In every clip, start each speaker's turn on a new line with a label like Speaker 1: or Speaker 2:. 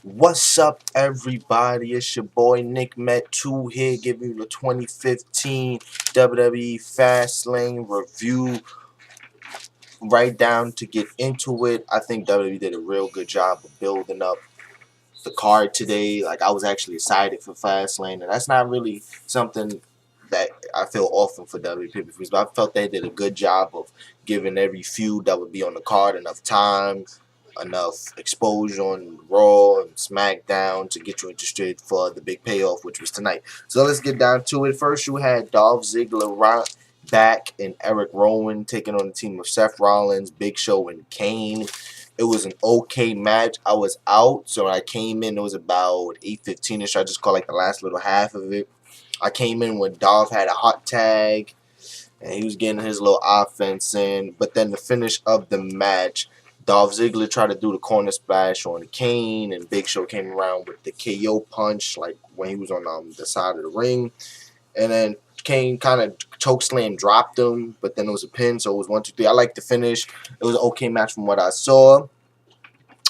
Speaker 1: What's up, everybody? It's your boy Nick Met 2 here, giving you the 2015 WWE Fastlane review. Right down to get into it. I think WWE did a real good job of building up the card today. Like, I was actually excited for Fastlane, and that's not really something that I feel often for WWE pay-per-views, but I felt they did a good job of giving every feud that would be on the card enough time, enough exposure on Raw and SmackDown to get you interested for the big payoff, which was tonight. So let's get down to it. First, you had Dolph Ziggler back and Eric Rowan taking on the team of Seth Rollins, Big Show, and Kane. It was an okay match. I was out, so when I came in, it was about 8:15ish. I just caught like the last little half of it. I came in when Dolph had a hot tag, and he was getting his little offense in. But then the finish of the match, Dolph Ziggler tried to do the corner splash on Kane, and Big Show came around with the KO punch, like when he was on the side of the ring. And then Kane kind of chokeslam dropped him, but then it was a pin, so it was 1, 2, 3. I liked the finish. It was an okay match from what I saw.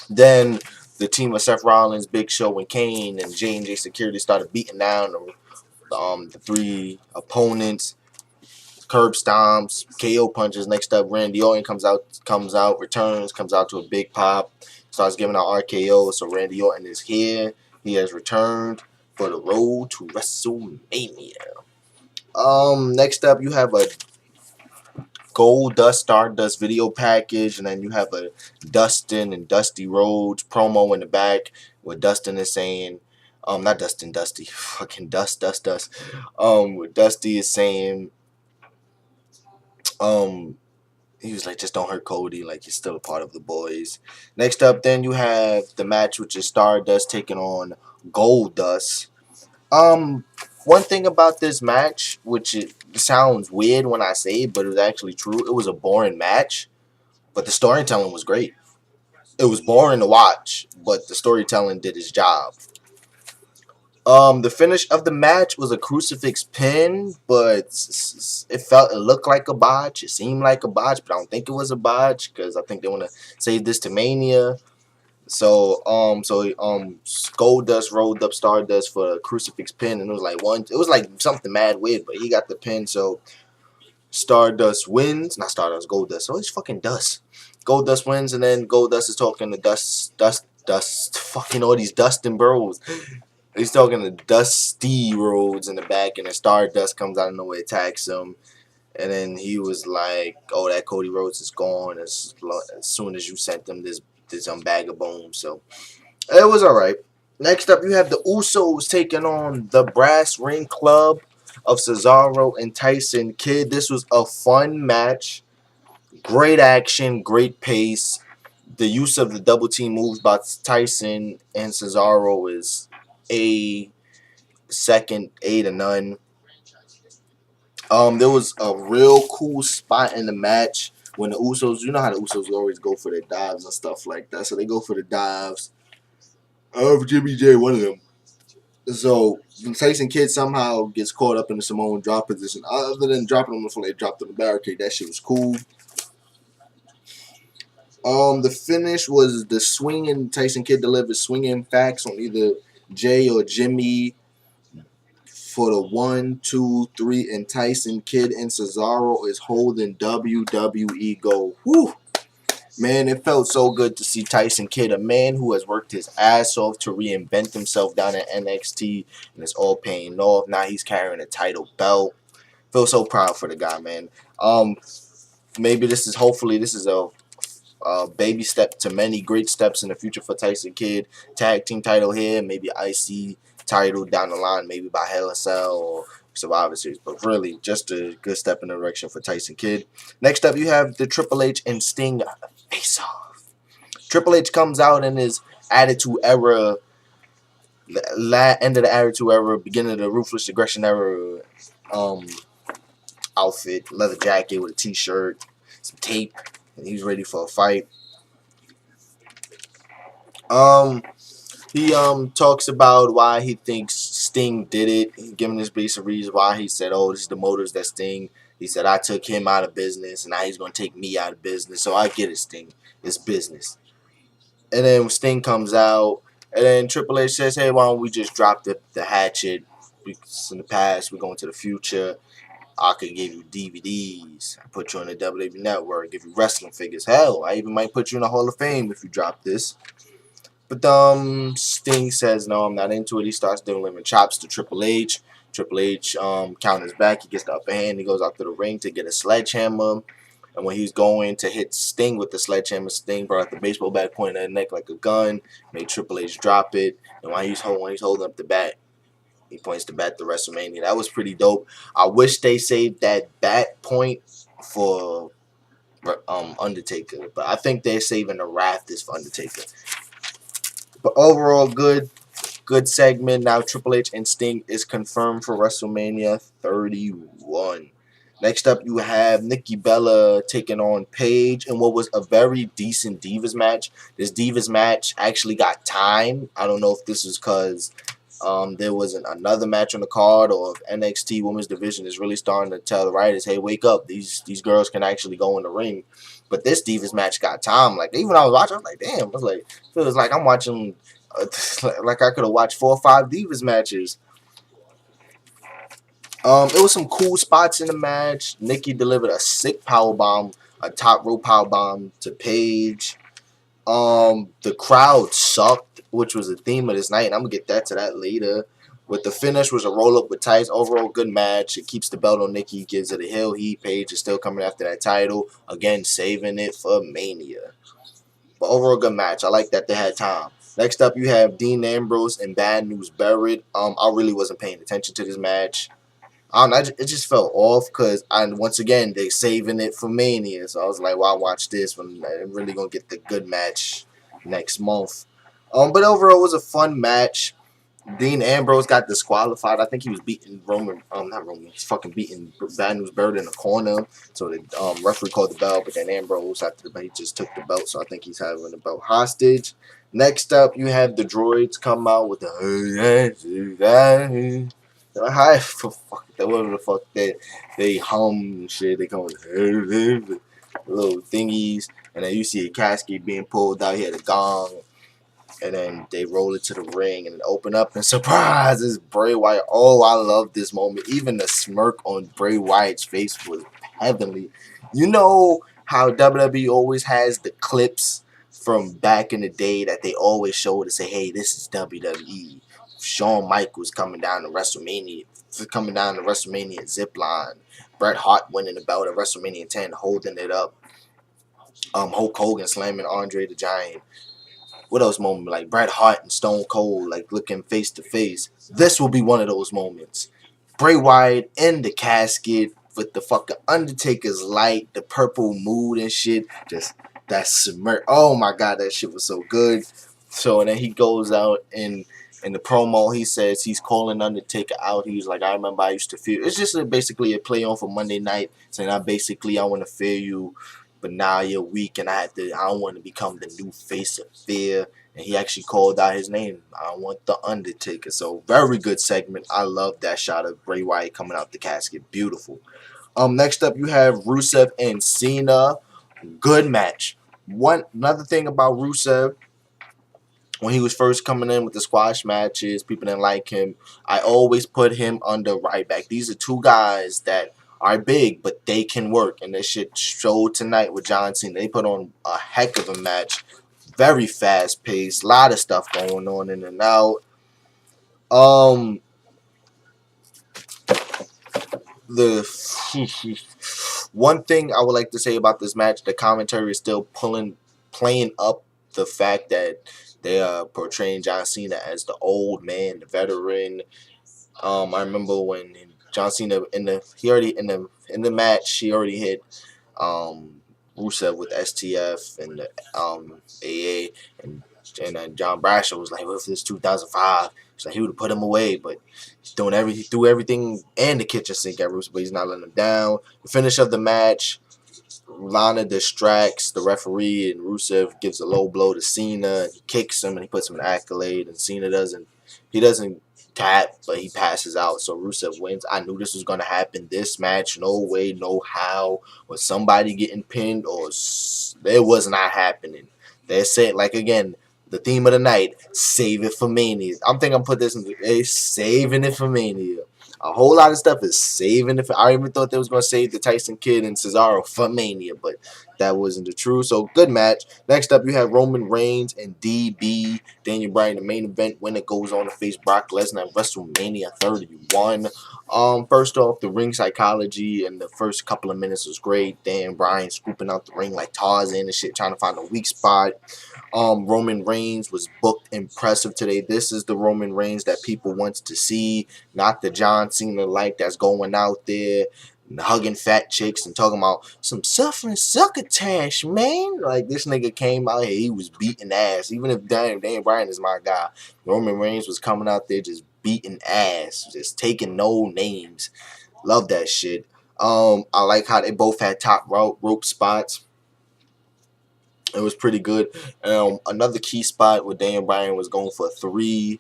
Speaker 1: Then the team of Seth Rollins, Big Show, and Kane and J&J Security started beating down the three opponents. Curb stomps, KO punches. Next up, Randy Orton comes out, returns, comes out to a big pop, starts giving out RKO. So Randy Orton is here. He has returned for the road to WrestleMania. Next up, you have a Goldust Stardust video package, and then you have a Dustin and Dusty Rhodes promo in the back where Dustin is saying, not Dustin, Dusty, fucking Dust. Where Dusty is saying, he was like, just don't hurt Cody, like he's still a part of the boys. Next up, then you have the match, which is Stardust taking on Goldust. One thing about this match, which it sounds weird when I say it, but it was actually true. It was a boring match, but the storytelling was great. It was boring to watch, but the storytelling did its job. The finish of the match was a crucifix pin, but it looked like a botch. It seemed like a botch, but I don't think it was a botch because I think they want to save this to Mania. So Goldust rolled up Stardust for a crucifix pin, and it was like something mad weird, but he got the pin. So Stardust wins, not Stardust, Goldust. So it's fucking Dust. Goldust wins, and then Goldust is talking to Dust, fucking all these Dustin bros. He's talking to Dusty Rhodes in the back, and then Stardust comes out of nowhere, attacks him. And then he was like, "Oh, that Cody Rhodes is gone as soon as you sent him this bag of bones." So it was alright. Next up, you have the Usos taking on the Brass Ring Club of Cesaro and Tyson Kidd. This was a fun match. Great action, great pace. The use of the double team moves by Tyson and Cesaro is a second A to none. There was a real cool spot in the match when the Usos, you know how the Usos always go for their dives and stuff like that. So they go for the dives. Jimmy J, one of them. So Tyson Kidd somehow gets caught up in the Samoan drop position. Other than dropping him before they dropped on the barricade, that shit was cool. The finish was the swinging. Tyson Kidd delivered swinging facts on either Jay or Jimmy for the 1, 2, 3, and Tyson Kidd and Cesaro is holding WWE gold. Whew. Man, it felt so good to see Tyson Kidd, a man who has worked his ass off to reinvent himself down at NXT, and it's all paying off. Now he's carrying a title belt. Feel so proud for the guy, man. Hopefully this is a baby step to many great steps in the future for Tyson Kidd. Tag team title here, maybe IC title down the line, maybe by Hell in a Cell or Survivor Series. But really, just a good step in the direction for Tyson Kidd. Next up, you have the Triple H and Sting face off. Triple H comes out in his Attitude Era, end of the Attitude Era, beginning of the Ruthless Aggression Era outfit, leather jacket with a t-shirt, some tape, and he's ready for a fight. He talks about why he thinks Sting did it. He's giving his basic reasons why he said, "Oh, this is the motives that Sting." He said, "I took him out of business, and now he's gonna take me out of business." So I get it, Sting. It's business. And then Sting comes out. And then Triple H says, hey, why don't we just drop the hatchet? Because in the past, we're going to the future. I could give you DVDs. I put you on the WWE Network. Give you wrestling figures. Hell, I even might put you in the Hall of Fame if you drop this. But Sting says no, I'm not into it. He starts delivering chops to Triple H. Triple H counters back. He gets the upper hand. He goes out to the ring to get a sledgehammer. And when he's going to hit Sting with the sledgehammer, Sting brought out the baseball bat, pointing at the neck like a gun, made Triple H drop it. And when he's holding up the bat, he points the bat to WrestleMania. That was pretty dope. I wish they saved that bat point for Undertaker, but I think they're saving the rafters for Undertaker. But overall, good segment. Now Triple H and Sting is confirmed for WrestleMania 31. Next up, you have Nikki Bella taking on Paige in what was a very decent Divas match. This Divas match actually got time. I don't know if this is because there wasn't another match on the card, or if NXT Women's Division is really starting to tell the writers, hey, wake up. These girls can actually go in the ring. But this Divas match got time. Like, even when I was watching, I was like, damn. I was like, feels like I'm watching, like I could have watched 4 or 5 Divas matches. It was some cool spots in the match. Nikki delivered a sick powerbomb, a top rope powerbomb to Paige. The crowd sucked, which was the theme of this night, and I'm gonna get to that later. With the finish was a roll up with Tyson. Overall, good match. It keeps the belt on Nikki, gives it a heel heat. Paige is still coming after that title. Again, saving it for Mania. But overall, good match. I like that they had time. Next up, you have Dean Ambrose and Bad News Barrett. I really wasn't paying attention to this match. It just felt off because once again they saving it for Mania, so I was like, "Why watch this when I'm really gonna get the good match next month?" But overall, it was a fun match. Dean Ambrose got disqualified. I think he was beating Roman. Not Roman. He's fucking beating Bad News Barrett in the corner. So the referee called the bell, but then Ambrose after the belt, he just took the belt. So I think he's having the belt hostage. Next up, you have the droids come out with the hi for fuck whatever the fuck they hum and shit. They come with little thingies, and then you see a casket being pulled out. He had a gong, and then they roll it to the ring and open up, and surprise, it's Bray Wyatt. Oh, I love this moment. Even the smirk on Bray Wyatt's face was heavenly. You know how WWE always has the clips from back in the day that they always show to say, hey, this is WWE. Shawn Michaels coming down to WrestleMania zipline. Bret Hart winning the belt at WrestleMania 10, holding it up. Hulk Hogan slamming Andre the Giant. What else moment? Like Bret Hart and Stone Cold, like looking face to face. This will be one of those moments. Bray Wyatt in the casket with the fucking Undertaker's light, the purple mood and shit. Just that smirk. Oh my god, that shit was so good. So and then he goes out and in the promo, he says he's calling Undertaker out. He's like, I remember I used to fear. It's just basically a play on for Monday night, saying I want to fear you, but now you're weak, and I don't want to become the new face of fear. And he actually called out his name. I want the Undertaker. So very good segment. I love that shot of Bray Wyatt coming out the casket. Beautiful. Next up, you have Rusev and Cena. Good match. Another thing about Rusev. When he was first coming in with the squash matches, people didn't like him. I always put him under Ryback. These are two guys that are big, but they can work. And this shit showed tonight with John Cena. They put on a heck of a match. Very fast paced. A lot of stuff going on in and out. The one thing I would like to say about this match, the commentary is still playing up the fact that they are portraying John Cena as the old man, the veteran. I remember when John Cena in the match, he already hit Rusev with STF and the AA, and then John Bradshaw was like, well, if this 2005, he's like he would have put him away, but he threw everything and the kitchen sink at Rusev, but he's not letting him down. The finish of the match, Lana distracts the referee, and Rusev gives a low blow to Cena. He kicks him and he puts him in accolade, and Cena doesn't tap, but he passes out. So Rusev wins. I knew this was going to happen. This match, no way, no how, was somebody getting pinned, or it was not happening. They're saying, like, again, The theme of the night, save it for Mania. I'm thinking I'm put this in saving it for Mania. A whole lot of stuff is saving it for. I even thought they was gonna save the Tyson Kid and Cesaro for Mania, but that wasn't the truth. So good match. Next up, you have Roman Reigns and DB Daniel Bryan, the main event when it goes on to face Brock Lesnar at WrestleMania 31. First off, the ring psychology and the first couple of minutes was great. Dan Bryan scooping out the ring like Tarzan and shit, trying to find a weak spot. Roman Reigns was booked impressive today. This is the Roman Reigns that people want to see, not the John Cena like that's going out there and hugging fat chicks and talking about some suffering succotash, man. Like, this nigga came out here, he was beating ass. Even if Dan Bryan is my guy, Roman Reigns was coming out there just beating ass, just taking no names. Love that shit. I like how they both had top rope spots. It was pretty good. Another key spot where Dan Bryan was going for 3.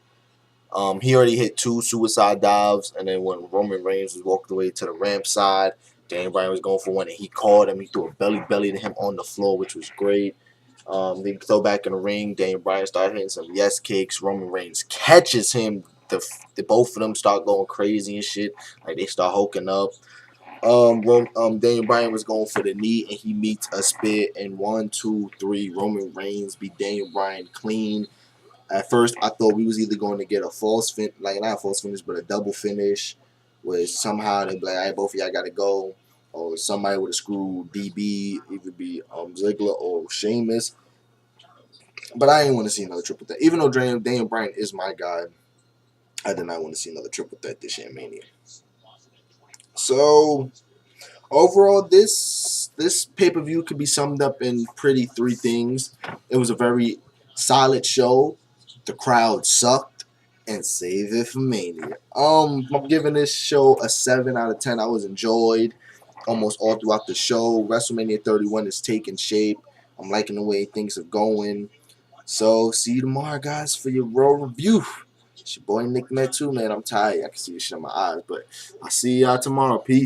Speaker 1: He already hit 2 suicide dives, and then when Roman Reigns was walking away to the ramp side, Dan Bryan was going for 1, and he caught him. He threw a belly to him on the floor, which was great. They throw back in the ring. Dan Bryan started hitting some yes kicks. Roman Reigns catches him. The both of them start going crazy and shit. Like, they start hulking up. Daniel Bryan was going for the knee, and he meets a spit. And 1, 2, 3, Roman Reigns beat Daniel Bryan clean. At first, I thought we was either going to get a false finish, like not a false finish, but a double finish, where somehow they'd be like, all right, both of y'all got to go. Or somebody would have screwed DB, either be Ziggler or Sheamus. But I didn't want to see another triple threat. Even though Daniel Bryan is my guy, I did not want to see another triple threat this year in Mania. So, overall, this pay-per-view could be summed up in pretty 3 things. It was a very solid show. The crowd sucked, and save it for Mania. I'm giving this show a 7 out of 10. I was enjoyed almost all throughout the show. WrestleMania 31 is taking shape. I'm liking the way things are going. So, see you tomorrow, guys, for your Raw review. It's your boy Nick Met too, man. I'm tired. I can see the shit in my eyes, but I'll see y'all tomorrow. Peace.